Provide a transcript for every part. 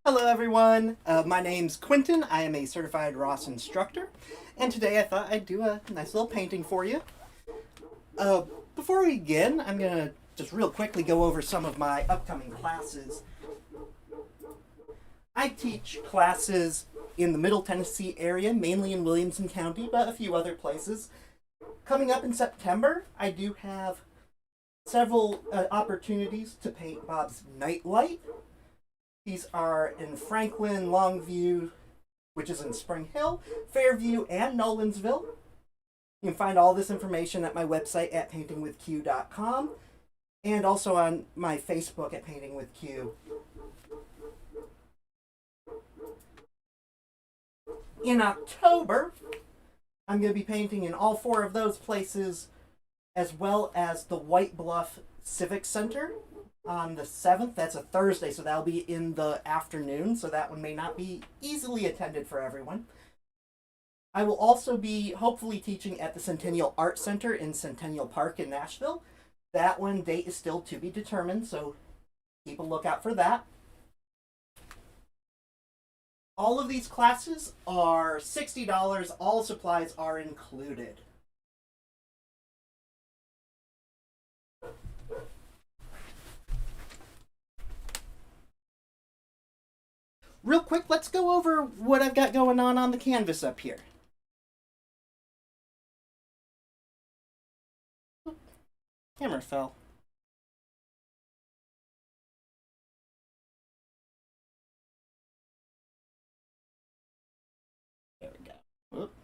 Hello everyone, my name's Quentin. I am a certified Ross instructor, and today I thought I'd do a nice little painting for you. Uh, Before we begin, I'm going to just real quickly go over some of my upcoming classes. I teach classes in the Middle Tennessee area, mainly in Williamson County, but a few other places. Coming up in September, I do have several opportunities to paint Bob's Nightlight. These are in Franklin, Longview, which is in Spring Hill, Fairview, and Nolensville. You can find all this information at my website at paintingwithq.com and also on my Facebook at paintingwithq. In October, I'm going to be painting in all four of those places, as well as the White Bluff Civic Center on the 7th. That's a Thursday, so that'll be in the afternoon, so that one may not be easily attended for everyone. I will also be hopefully teaching at the Centennial Art Center in Centennial Park in Nashville. That one date is still to be determined, so keep a lookout for that. All of these classes are $60. All supplies are included. Real quick, let's go over what I've got going on the canvas up here. Camera fell. There we go. Whoop.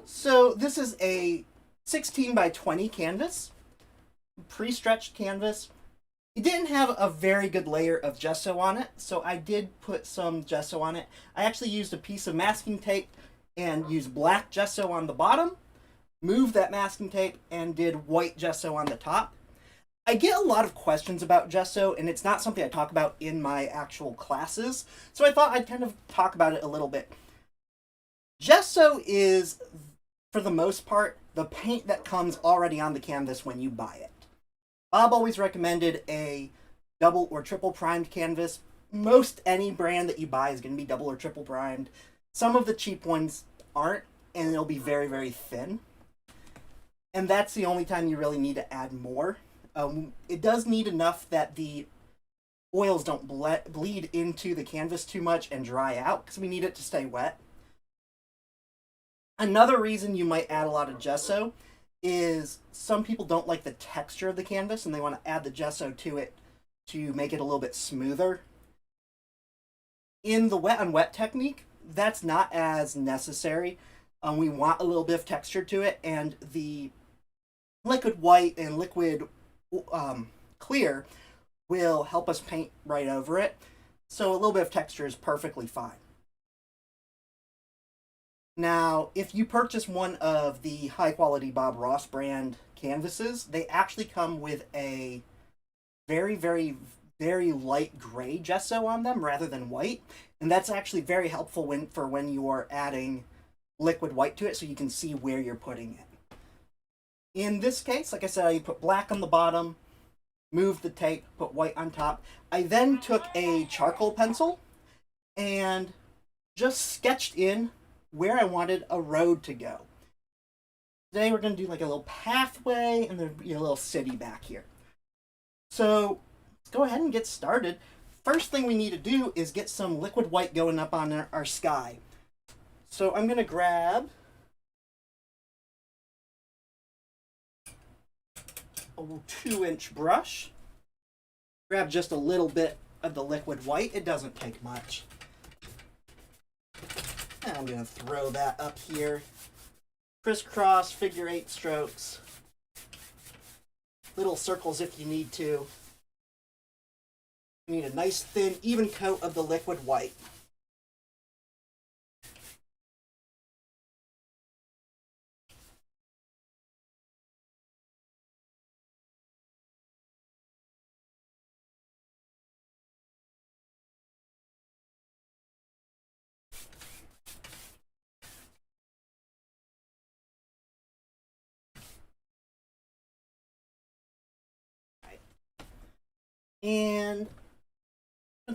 So this is a 16 by 20 canvas, pre-stretched canvas. It didn't have a very good layer of gesso on it, so I did put some gesso on it. I actually used a piece of masking tape and used black gesso on the bottom, moved that masking tape, and did white gesso on the top. I get a lot of questions about gesso, and it's not something I talk about in my actual classes, so I thought I'd kind of talk about it a little bit. Gesso is, for the most part, the paint that comes already on the canvas when you buy it. Bob always recommended a double or triple primed canvas. Most any brand that you buy is going to be double or triple primed. Some of the cheap ones aren't, and it'll be very, very thin. And that's the only time you really need to add more. It does need enough that the oils don't bleed into the canvas too much and dry out, because we need it to stay wet. Another reason you might add a lot of gesso is some people don't like the texture of the canvas and they want to add the gesso to it to make it a little bit smoother. In the wet on wet technique, that's not as necessary. We want a little bit of texture to it, and the liquid white and liquid clear will help us paint right over it. So a little bit of texture is perfectly fine. Now, if you purchase one of the high-quality Bob Ross brand canvases, they actually come with a very, very, very light gray gesso on them rather than white, and that's actually very helpful for when you are adding liquid white to it, so you can see where you're putting it. In this case, like I said, I put black on the bottom, moved the tape, put white on top. I then took a charcoal pencil and just sketched in where I wanted a road to go. Today we're going to do like a little pathway and there'll be a little city back here. So let's go ahead and get started. First thing we need to do is get some liquid white going up on our sky. So I'm going to grab a 2-inch brush. Grab just a little bit of the liquid white. It doesn't take much. And I'm going to throw that up here. Crisscross, figure 8 strokes. Little circles if you need to. You need a nice thin, even coat of the liquid white. And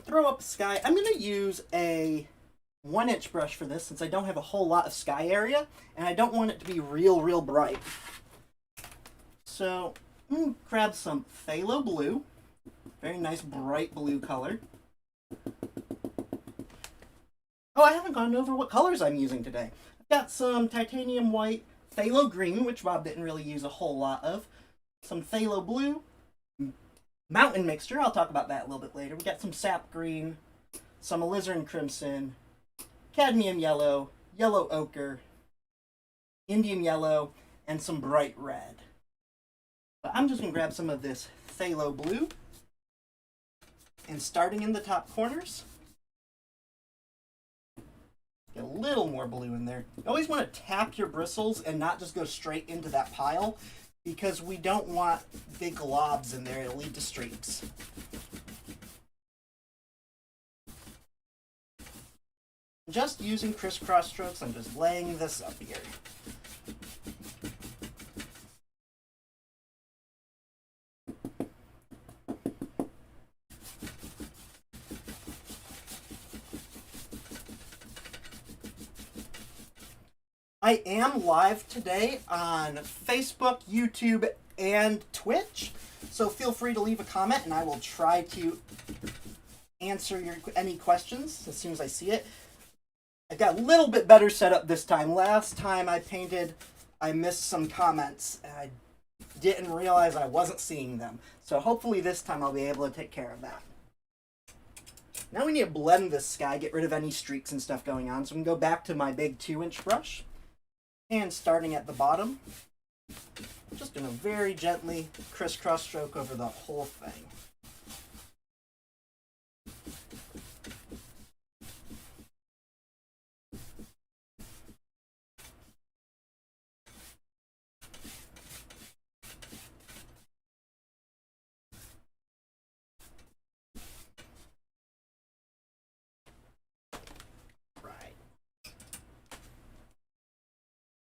throw up sky. I'm going to use a 1-inch brush for this since I don't have a whole lot of sky area and I don't want it to be real bright. So I'm going to grab some phthalo blue. Very nice bright blue color. Oh, I haven't gone over what colors I'm using today. I've got some titanium white, phthalo green, which Bob didn't really use a whole lot of, some phthalo blue, mountain mixture, I'll talk about that a little bit later. We got some sap green, some alizarin crimson, cadmium yellow, yellow ochre, Indian yellow, and some bright red. But I'm just going to grab some of this phthalo blue, and starting in the top corners, get a little more blue in there. You always want to tap your bristles and not just go straight into that pile, because we don't want big globs in there. It'll lead to streaks. Just using crisscross strokes, I'm just laying this up here. I am live today on Facebook, YouTube, and Twitch, so feel free to leave a comment and I will try to answer any questions as soon as I see it. I got a little bit better set up this time. Last time I painted, I missed some comments and I didn't realize I wasn't seeing them. So hopefully this time I'll be able to take care of that. Now we need to blend this sky, get rid of any streaks and stuff going on. So I'm going to go back to my big 2-inch brush. And starting at the bottom, I'm just going to very gently crisscross stroke over the whole thing.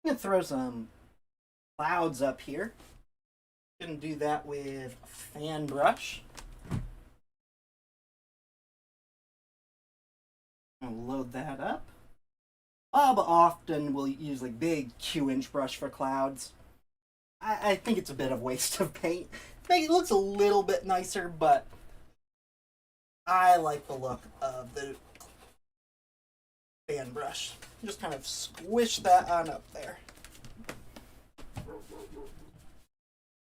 I'm going to throw some clouds up here. I'm going to do that with a fan brush. I'm going to load that up. Bob often will use like big 2-inch brush for clouds. I think it's a bit of waste of paint. It looks a little bit nicer, but I like the look of the fan brush. Just kind of squish that on up there.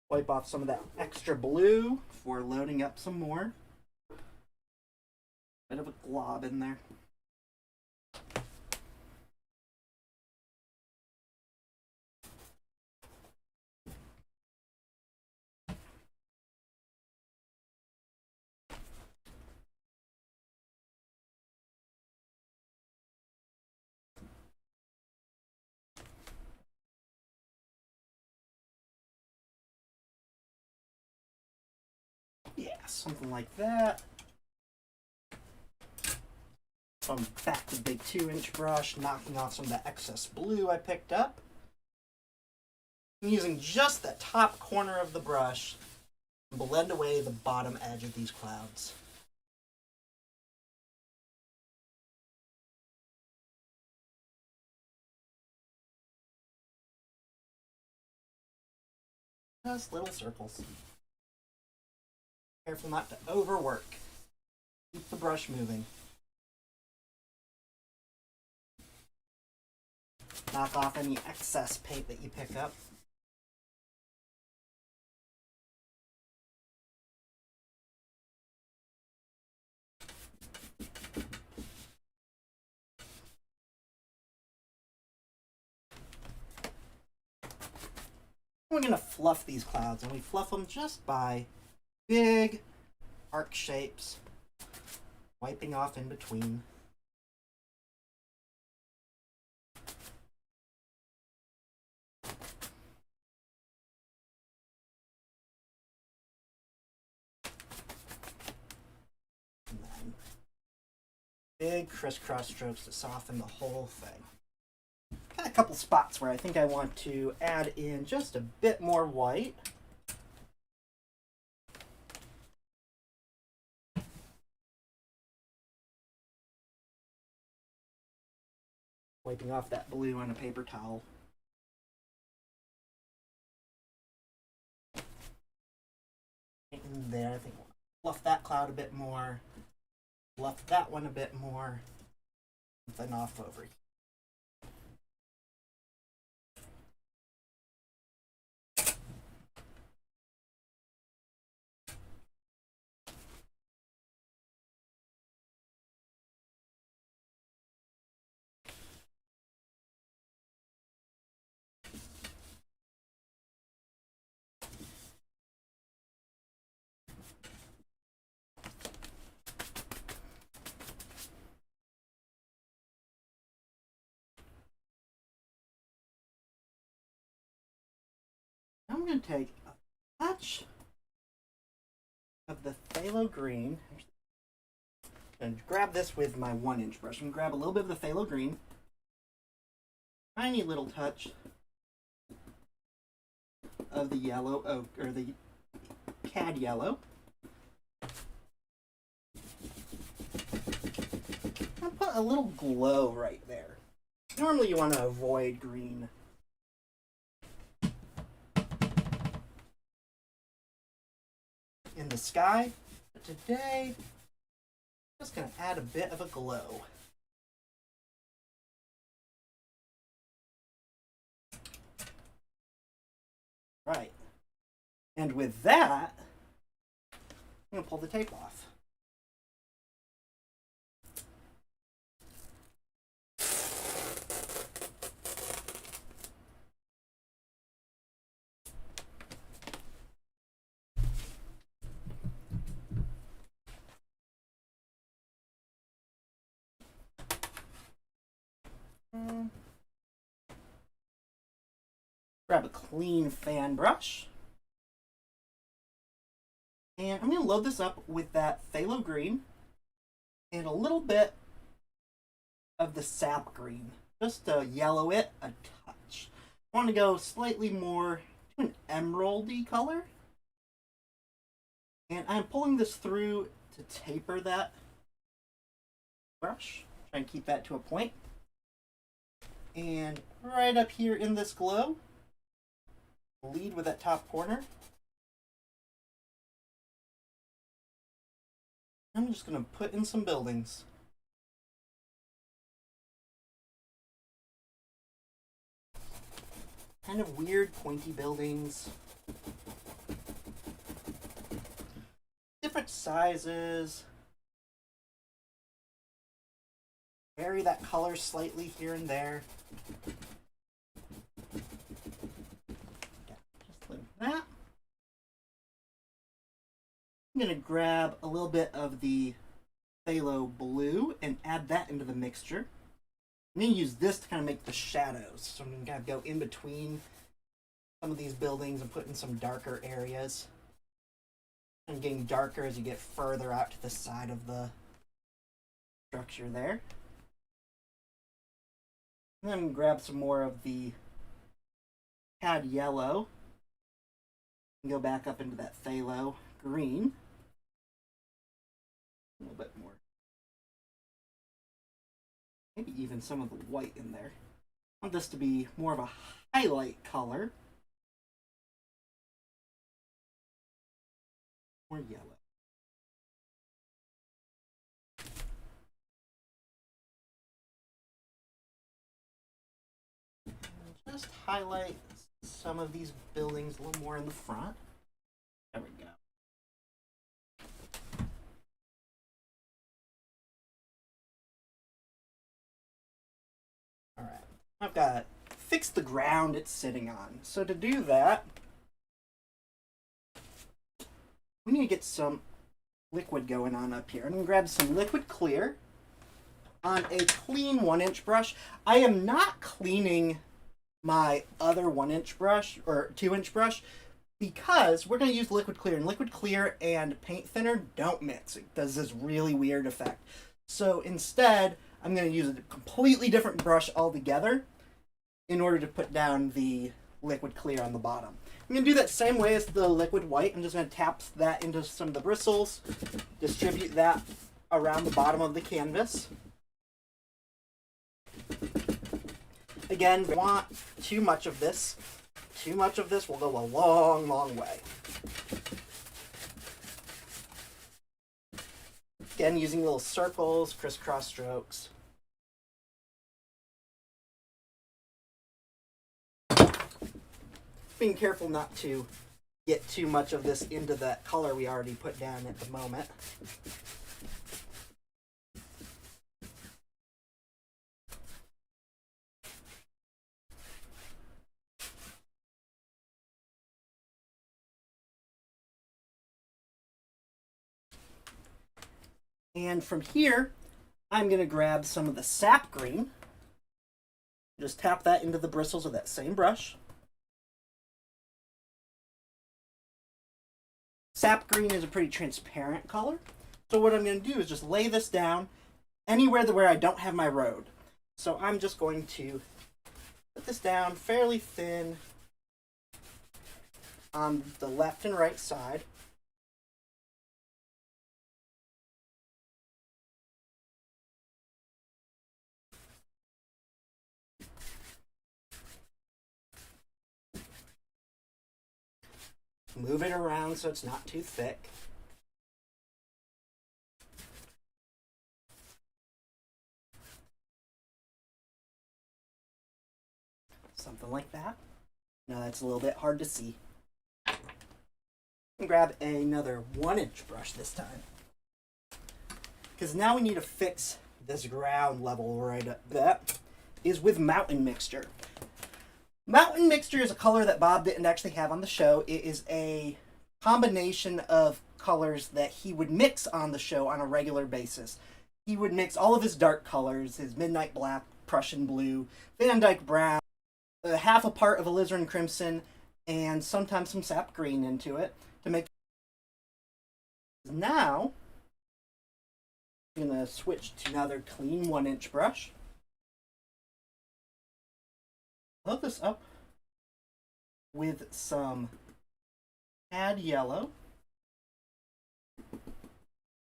Wipe off some of that extra blue before loading up some more. Bit of a glob in there. Yeah, something like that. So I'm back to the big 2-inch brush, knocking off some of the excess blue I picked up. I'm using just the top corner of the brush to blend away the bottom edge of these clouds. Just little circles. Careful not to overwork. Keep the brush moving. Knock off any excess paint that you pick up. We're going to fluff these clouds, and we fluff them just by big arc shapes, wiping off in between. And then big crisscross strokes to soften the whole thing. Got a couple spots where I think I want to add in just a bit more white. Wiping off that blue on a paper towel. In there, I think we'll fluff that cloud a bit more. Fluff that one a bit more. Then off over here. I'm going to take a touch of the Phthalo Green. And grab this with my 1-inch brush. I'm going to grab a little bit of the Phthalo Green. Tiny little touch of the yellow oak, or the cad yellow. I'll put a little glow right there. Normally you want to avoid green. In the sky, but today, I'm just going to add a bit of a glow. Right. And with that, I'm going to pull the tape off. Grab a clean fan brush. And I'm going to load this up with that Phthalo Green and a little bit of the Sap Green, just to yellow it a touch. I want to go slightly more to an emeraldy color. And I'm pulling this through to taper that brush. Try and keep that to a point. And right up here in this glow, lead with that top corner. I'm just going to put in some buildings. Kind of weird pointy buildings. Different sizes. Vary that color slightly here and there. Just like that. I'm going to grab a little bit of the phthalo blue and add that into the mixture. I'm going to use this to kind of make the shadows. So I'm going to kind of go in between some of these buildings and put in some darker areas. And getting darker as you get further out to the side of the structure there. And then I'm going to grab some more of the cad yellow and go back up into that phthalo green. A little bit more. Maybe even some of the white in there. I want this to be more of a highlight color. More yellow. And just highlight some of these buildings a little more in the front. There we go. Alright, I've got to fix the ground it's sitting on. So to do that, we need to get some liquid going on up here. I'm going to grab some liquid clear on a clean 1-inch brush. I am not cleaning my other 1-inch brush or 2-inch brush because we're going to use liquid clear, and liquid clear and paint thinner don't mix. It does this really weird effect. So instead, I'm going to use a completely different brush altogether in order to put down the liquid clear on the bottom. I'm going to do that same way as the liquid white. I'm just going to tap that into some of the bristles, distribute that around the bottom of the canvas. Again, we want too much of this. Too much of this will go a long, long way. Again, using little circles, crisscross strokes. Being careful not to get too much of this into that color we already put down at the moment. And from here, I'm going to grab some of the Sap Green. Just tap that into the bristles of that same brush. Sap Green is a pretty transparent color. So what I'm going to do is just lay this down anywhere where I don't have my road. So I'm just going to put this down fairly thin on the left and right side. Move it around so it's not too thick. Something like that. Now that's a little bit hard to see. And grab another 1-inch brush this time. Because now we need to fix this ground level right up. That is with Mountain Mixture. Mountain Mixture is a color that Bob didn't actually have on the show. It is a combination of colors that he would mix on the show on a regular basis. He would mix all of his dark colors, his Midnight Black, Prussian Blue, Van Dyke Brown, half a part of Alizarin Crimson, and sometimes some Sap Green into it to make. Now, I'm going to switch to another clean 1-inch brush. Load this up with some Cad Yellow.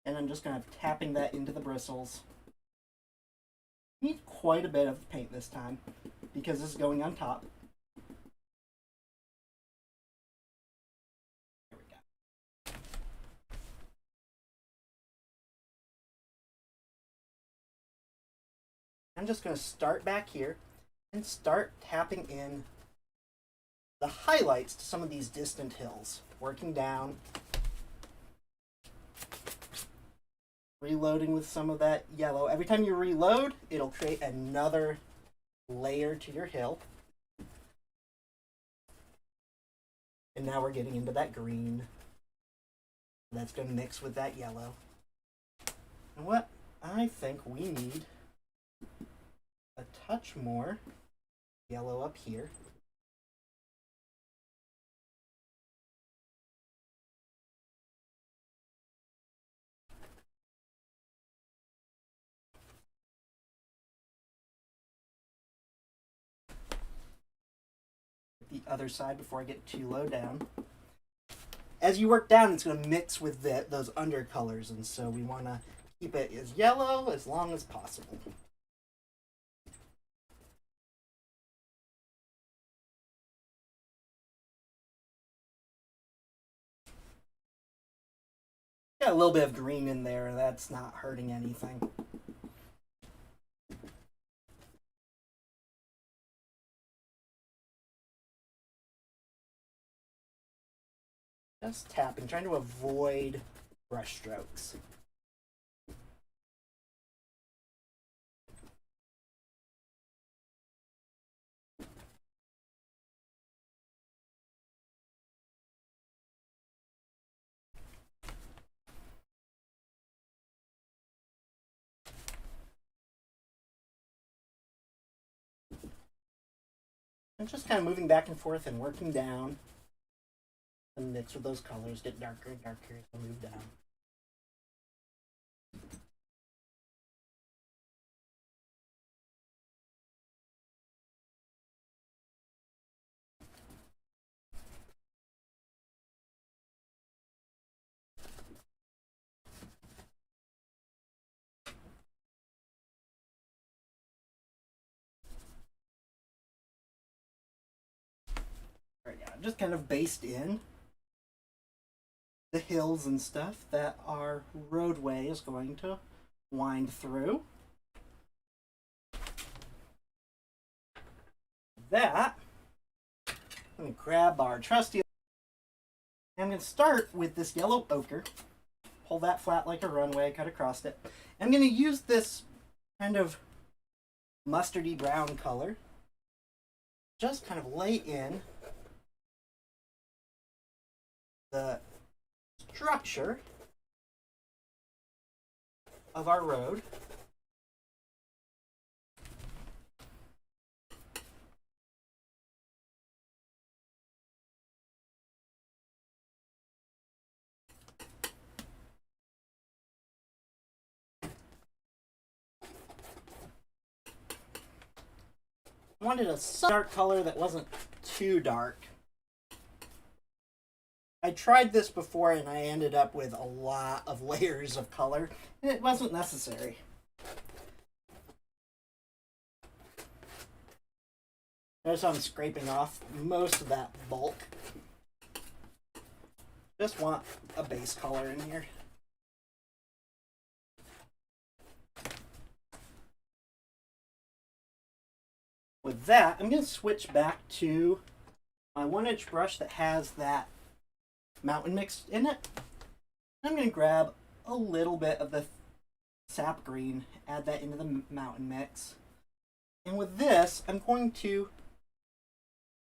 And I'm just going to tapping that into the bristles. Need quite a bit of paint this time because this is going on top. There we go. I'm just going to start back here and start tapping in the highlights to some of these distant hills. Working down. Reloading with some of that yellow. Every time you reload, it'll create another layer to your hill. And now we're getting into that green. That's going to mix with that yellow. And what I think we need a touch more yellow up here. The other side before I get too low down. As you work down, it's going to mix with those undercolors, and so we want to keep it as yellow as long as possible. Got a little bit of green in there, that's not hurting anything. Just tapping, trying to avoid brush strokes. And just kind of moving back and forth and working down. And mix with those colors, get darker and darker as we move down. just kind of based in the hills and stuff that our roadway is going to wind through. That, I'm going to grab our trusty. I'm going to start with this yellow ochre. Pull that flat like a runway, cut across it. I'm going to use this kind of mustardy brown color. Just kind of lay in the structure of our road. I wanted a dark color that wasn't too dark. I tried this before and I ended up with a lot of layers of color, and it wasn't necessary. Notice I'm scraping off most of that bulk. Just want a base color in here. With that, I'm going to switch back to my 1-inch brush that has that mountain mix in it. I'm going to grab a little bit of the Sap Green, add that into the mountain mix. And with this, I'm going to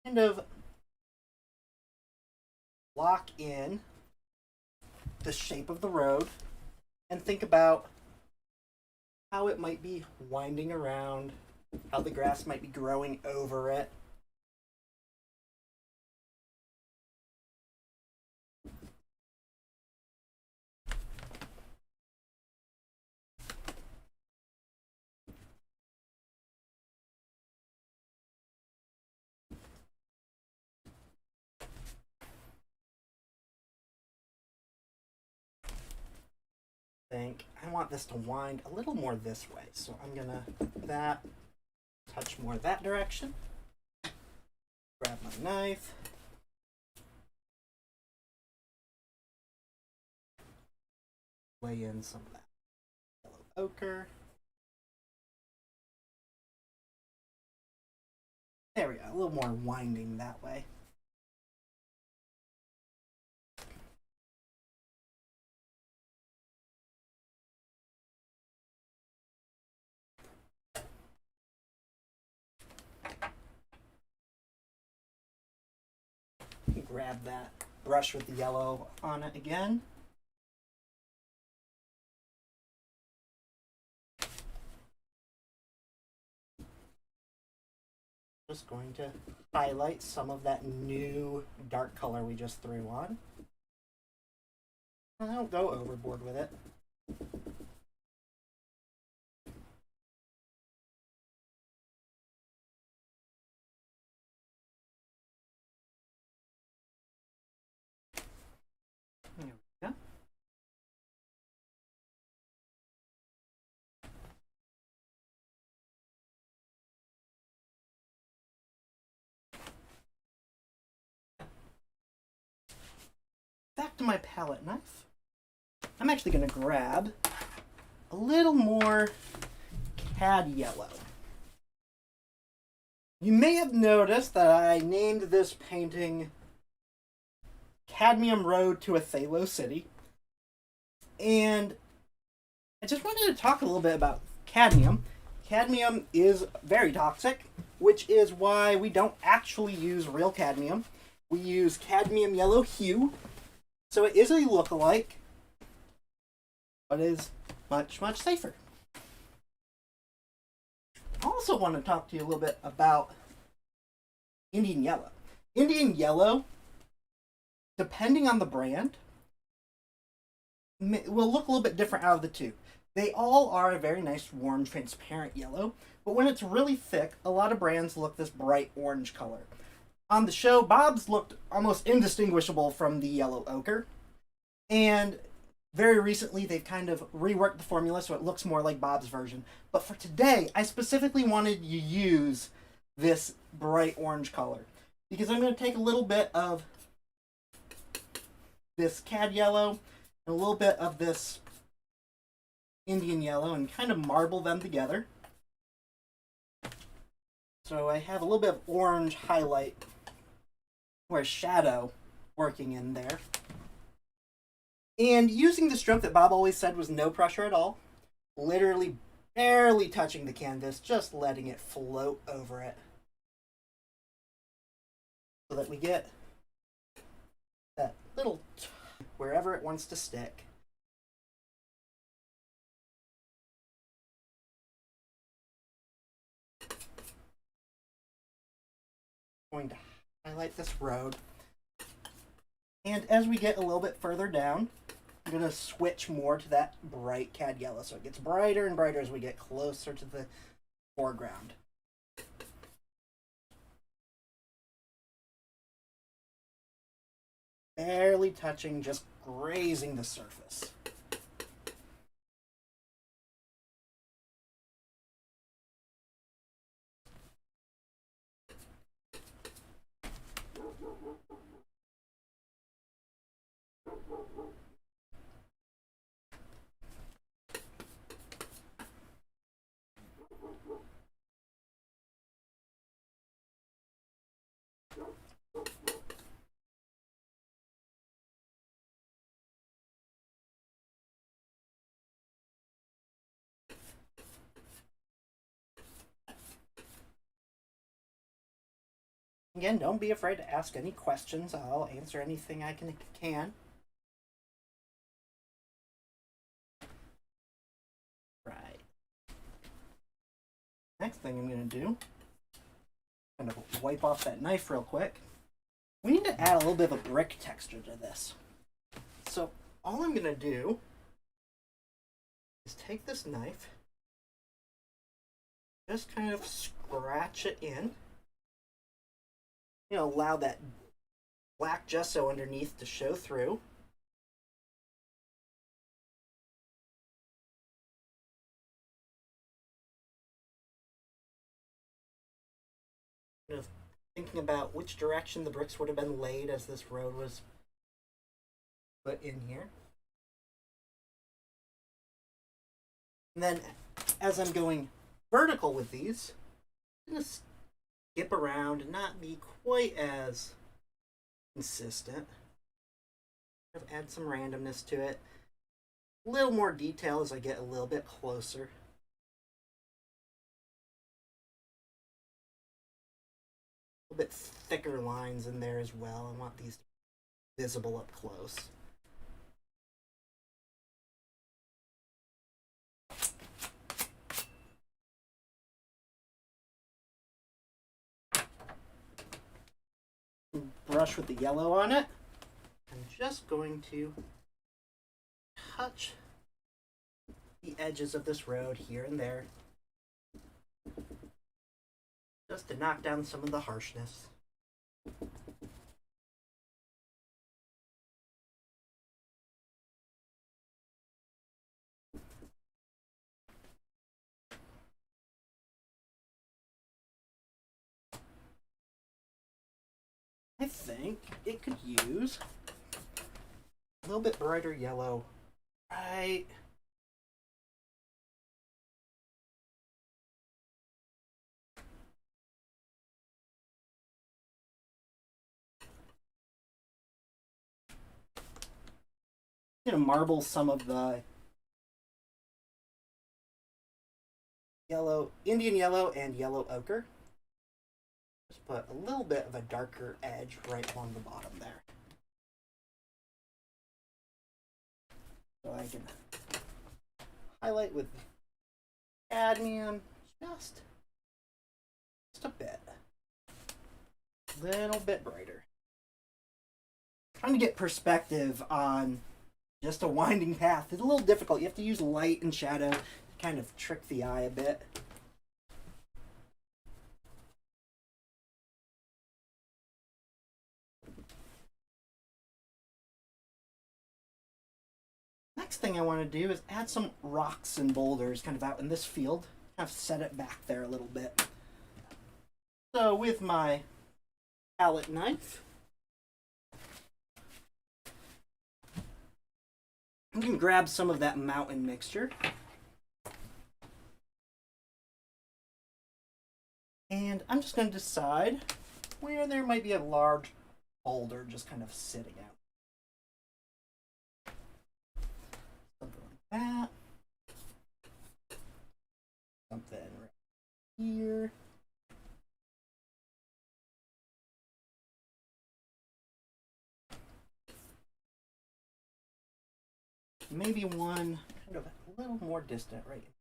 kind of lock in the shape of the road and think about how it might be winding around, how the grass might be growing over it. I want this to wind a little more this way, so I'm gonna that touch more that direction. Grab my knife. Lay in some of that yellow ochre. There we go, a little more winding that way. Grab that brush with the yellow on it again. Just going to highlight some of that new dark color we just threw on. I don't go overboard with it. There we go. Back to my palette knife. I'm actually going to grab a little more cad yellow. You may have noticed that I named this painting Cadmium Road to a Phthalo City. And I just wanted to talk a little bit about cadmium. Cadmium is very toxic, which is why we don't actually use real cadmium. We use cadmium yellow hue. So it is a look-alike, but is much, much safer. I also want to talk to you a little bit about Indian yellow. Indian yellow, depending on the brand, will look a little bit different out of the two. They all are a very nice, warm, transparent yellow, but when it's really thick, a lot of brands look this bright orange color. On the show, Bob's looked almost indistinguishable from the yellow ochre, and very recently they've kind of reworked the formula so it looks more like Bob's version. But for today, I specifically wanted to use this bright orange color. because I'm going to take a little bit of this cad yellow and a little bit of this Indian yellow and kind of marble them together. So I have a little bit of orange highlight or shadow working in there. And using the stroke that Bob always said was no pressure at all, literally barely touching the canvas, just letting it float over it. So that we get that little wherever it wants to stick. Going to highlight this road. And as we get a little bit further down, I'm going to switch more to that bright cad yellow. So it gets brighter and brighter as we get closer to the foreground. Barely touching, just grazing the surface. Again, don't be afraid to ask any questions. I'll answer anything I can. Right. Next thing I'm going to do, kind of wipe off that knife real quick. We need to add a little bit of a brick texture to this. So all I'm going to do is take this knife, just kind of scratch it in. You know, allow that black gesso underneath to show through. Kind of thinking about which direction the bricks would have been laid as this road was put in here. And then as I'm going vertical with these, I'm going to skip around and not be quite as consistent. Add some randomness to it. A little more detail as I get a little bit closer. A little bit thicker lines in there as well. I want these to be visible up close. Brush with the yellow on it. I'm just going to touch the edges of this road here and there, just to knock down some of the harshness. I think it could use a little bit brighter yellow, right? I'm gonna marble some of the yellow, Indian yellow and yellow ochre. Just put a little bit of a darker edge right along the bottom there. So I can highlight with cadmium just a bit. A little bit brighter. Trying to get perspective on just a winding path is a little difficult. You have to use light and shadow to kind of trick the eye a bit. Next thing I want to do is add some rocks and boulders kind of out in this field. Kind of set it back there a little bit. So with my palette knife. You can grab some of that mountain mixture. And I'm just going to decide where there might be a large boulder just kind of sitting out. Something like that. Something right here. Maybe one kind of a little more distant right here.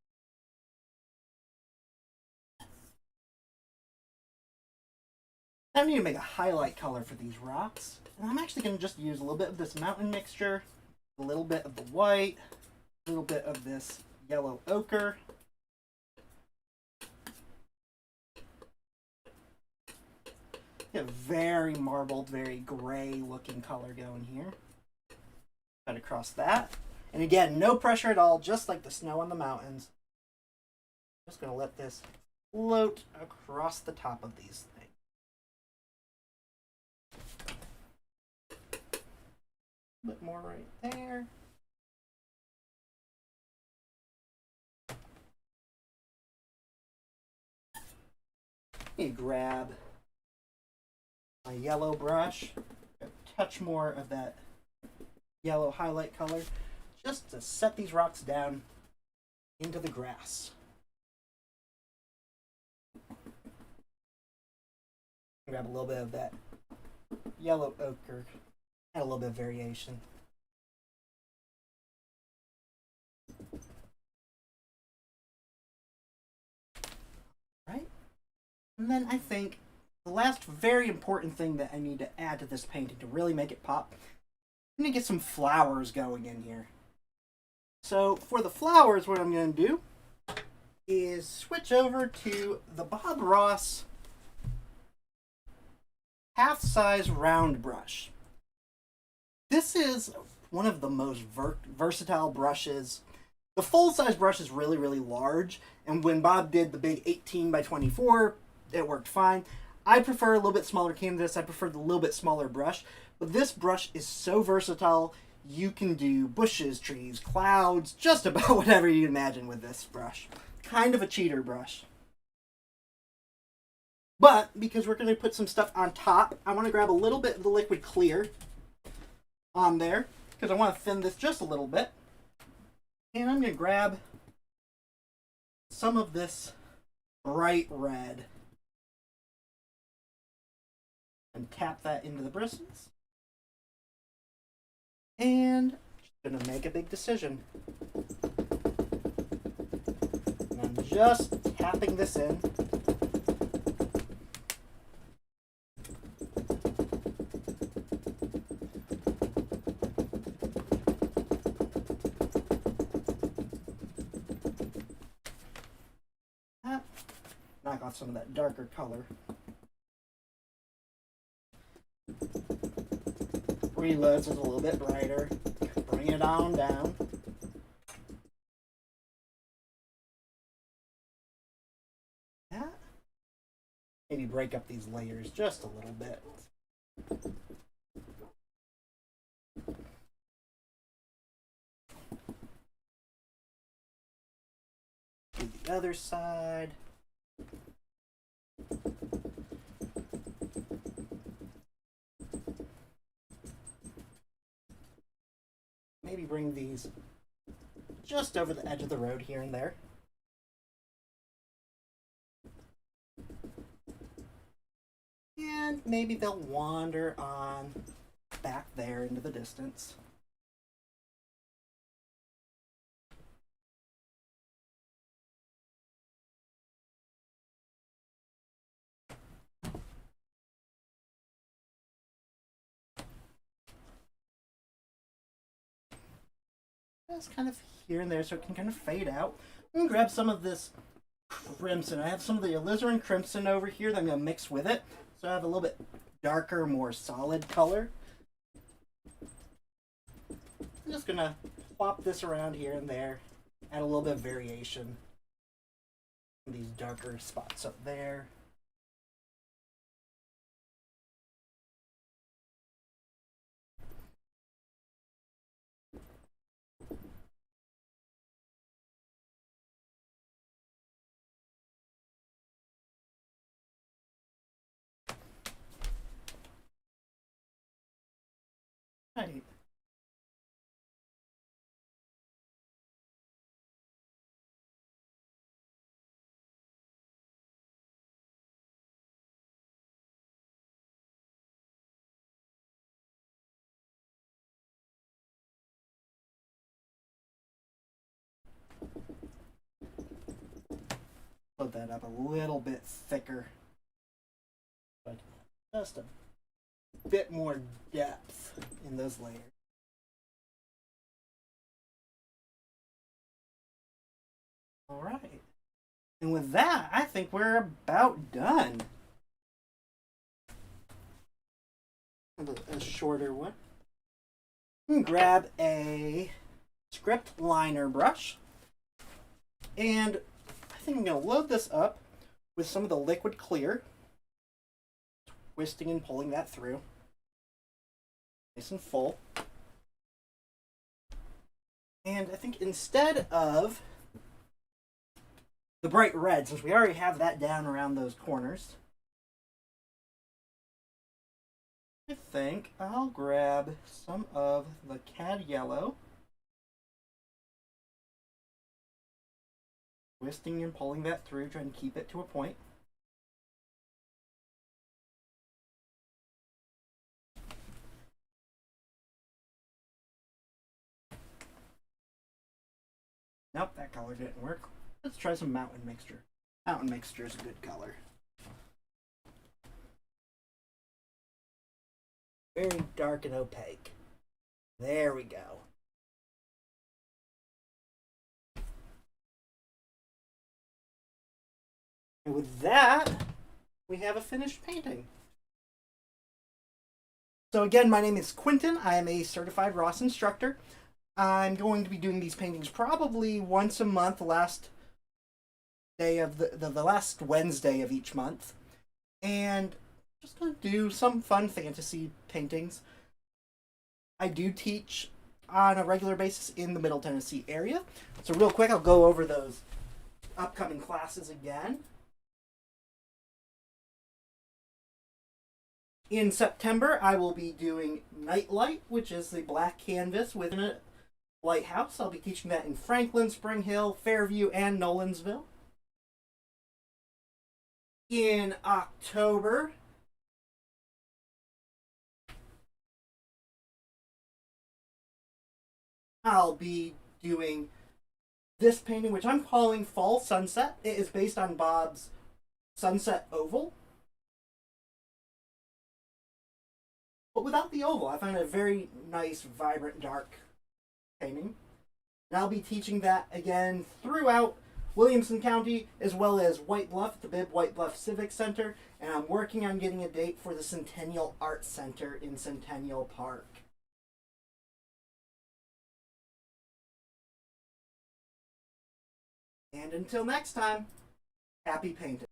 I need to make a highlight color for these rocks. And I'm actually going to just use a little bit of this mountain mixture, a little bit of the white, a little bit of this yellow ochre. A very marbled, very gray looking color going here. Cut across that. And again, no pressure at all, just like the snow on the mountains. Just going to let this float across the top of these things. A bit more right there. You grab my yellow brush, a touch more of that yellow highlight color, just to set these rocks down into the grass. Grab a little bit of that yellow ochre. Add a little bit of variation. Right? And then I think the last very important thing that I need to add to this painting to really make it pop, I'm going to get some flowers going in here. So for the flowers, what I'm going to do is switch over to the Bob Ross half-size round brush. This is one of the most versatile brushes. The full-size brush is really, really large, and when Bob did the big 18 by 24, it worked fine. I prefer a little bit smaller canvas. I prefer the little bit smaller brush, but this brush is so versatile. You can do bushes, trees, clouds, just about whatever you imagine with this brush. Kind of a cheater brush. But because we're going to put some stuff on top, I want to grab a little bit of the liquid clear on there because I want to thin this just a little bit. And I'm going to grab some of this bright red and tap that into the bristles. And I'm going to make a big decision. And I'm just tapping this in. Knock off some of that darker color. Reloads is a little bit brighter. Bring it on down. Yeah. Maybe break up these layers just a little bit. Do the other side. Maybe bring these just over the edge of the road here and there. And maybe they'll wander on back there into the distance. Just kind of here and there so it can kind of fade out. I'm going to grab some of this crimson. I have some of the alizarin crimson over here that I'm going to mix with it. So I have a little bit darker, more solid color. I'm just going to plop this around here and there. Add a little bit of variation. These darker spots up there. Right. Put that up a little bit thicker, but just a bit more depth in those layers. All right. And with that, I think we're about done. A shorter one. Grab a script liner brush, and I think I'm going to load this up with some of the liquid clear, twisting and pulling that through, nice and full. And I think instead of the bright red, since we already have that down around those corners, I think I'll grab some of the cad yellow, twisting and pulling that through, trying to keep it to a point. Nope, that color didn't work. Let's try some mountain mixture. Mountain mixture is a good color. Very dark and opaque. There we go. And with that, we have a finished painting. So again, my name is Quentin. I am a certified Ross instructor. I'm going to be doing these paintings probably once a month, last day of the last Wednesday of each month. And just going to do some fun fantasy paintings. I do teach on a regular basis in the Middle Tennessee area. So real quick, I'll go over those upcoming classes again. In September, I will be doing Nightlight, which is the black canvas within a lighthouse. I'll be teaching that in Franklin, Spring Hill, Fairview, and Nolensville. In October, I'll be doing this painting, which I'm calling Fall Sunset. It is based on Bob's Sunset Oval, but without the oval. I find it a very nice, vibrant, dark painting. And I'll be teaching that again throughout Williamson County, as well as White Bluff, the Bibb White Bluff Civic Center, and I'm working on getting a date for the Centennial Art Center in Centennial Park. And until next time, happy painting.